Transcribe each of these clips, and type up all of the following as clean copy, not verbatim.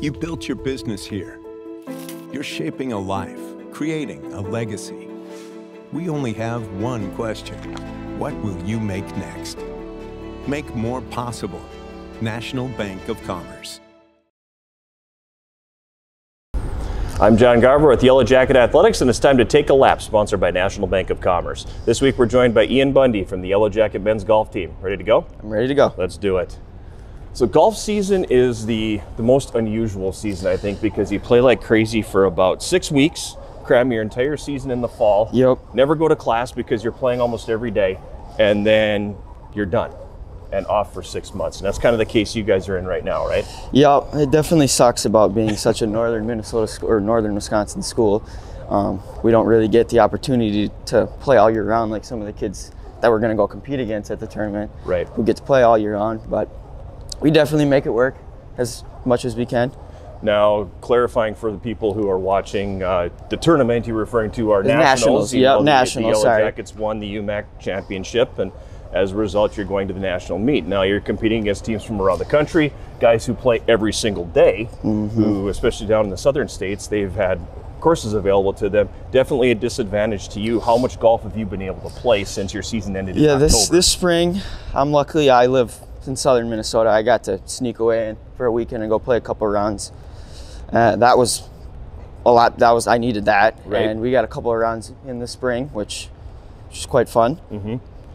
You built your business here. You're shaping a life, creating a legacy. We only have one question. What will you make next? Make more possible. National Bank of Commerce. I'm John Garver with Yellow Jacket Athletics, and it's time to Take a Lap, sponsored by National Bank of Commerce. This week we're joined by Ian Bundy from the Yellow Jacket men's golf team. Ready to go? I'm ready to go. Let's do it. So golf season is the most unusual season, I think, because you play like crazy for about 6 weeks, cram your entire season in the fall. Yep. Never go to class because you're playing almost every day, and then you're done and off for 6 months. And that's kind of the case you guys are in right now, right? Yeah, it definitely sucks about being such a northern Minnesota or northern Wisconsin school. We don't really get the opportunity to play all year round like some of the kids that we're going to go compete against at the tournament. Right. Who get to play all year round, but we definitely make it work as much as we can. Now, clarifying for the people who are watching, the tournament you're referring to are The nationals. Yep, nationals, the Yellow sorry. Jackets won the UMAC championship, and as a result, you're going to the national meet. Now, you're competing against teams from around the country, guys who play every single day, who, especially down in the southern states, they've had courses available to them. Definitely a disadvantage to you. How much golf have you been able to play since your season ended in October? This spring, luckily I live in southern Minnesota. I got to sneak away in for a weekend and go play a couple of rounds. That was a lot. I needed that, right. And we got a couple of rounds in the spring, which is quite fun.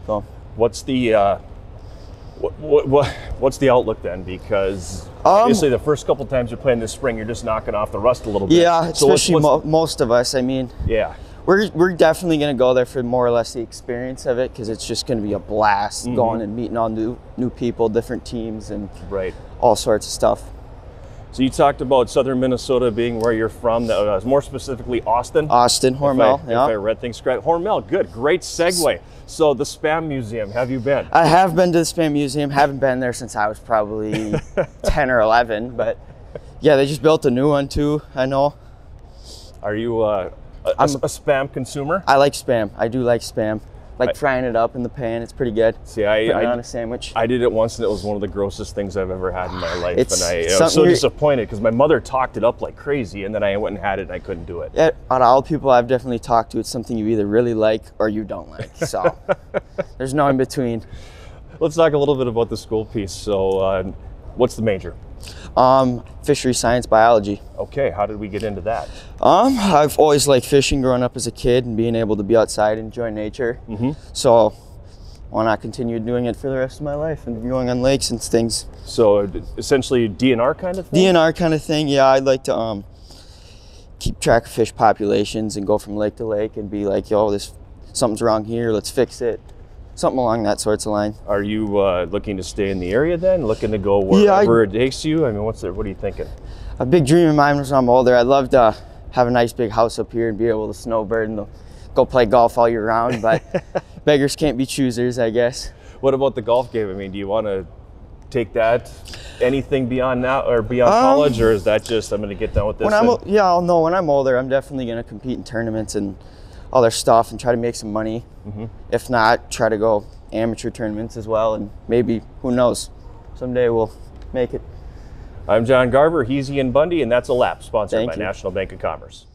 So, what's the what's the outlook then? Because obviously the first couple times you're playing this spring, you're just knocking off the rust a little bit. Yeah, especially most of us. I mean, yeah. We're definitely going to go there for more or less the experience of it, because it's just going to be a blast going and meeting all new people, different teams, and all sorts of stuff. So you talked about southern Minnesota being where you're from. More specifically, Austin. Austin, Hormel. If I read things correct. Hormel, good, great segue. So the Spam Museum, have you been? I have been to the Spam Museum. Haven't been there since I was probably 10 or 11, but yeah, they just built a new one too. I know. Are you a Spam consumer? I like Spam. I do like Spam. Like frying it up in the pan, it's pretty good. See, putting it on a sandwich. I did it once, and it was one of the grossest things I've ever had in my life. And I was so disappointed because my mother talked it up like crazy, and then I went and had it, and I couldn't do it. Yeah, out of all people I've definitely talked to, it's something you either really like or you don't like. So there's no in between. Let's talk a little bit about the school piece. So, what's the major? Fishery science biology. Okay, how did we get into that? I've always liked fishing growing up as a kid and being able to be outside and enjoy nature. So why not continue doing it for the rest of my life and going on lakes and things. So essentially DNR kind of thing? DNR kind of thing, yeah. I'd like to keep track of fish populations and go from lake to lake and be like, yo, something's wrong here, let's fix it. Something along that sorts of line. Are you looking to stay in the area then? Looking to go wherever it takes you? I mean, what are you thinking? A big dream of mine was when I'm older. I'd love to have a nice big house up here and be able to snowbird and go play golf all year round, but beggars can't be choosers, I guess. What about the golf game? I mean, do you want to take that anything beyond now or beyond college, or is that just I'm going to get done with this? I'll know when I'm older, I'm definitely going to compete in tournaments and other stuff and try to make some money. If not, try to go amateur tournaments as well, and maybe, who knows, someday we'll make it. I'm John Garver, he's Ian Bundy, and that's a lap, sponsored by Thank you. National Bank of Commerce.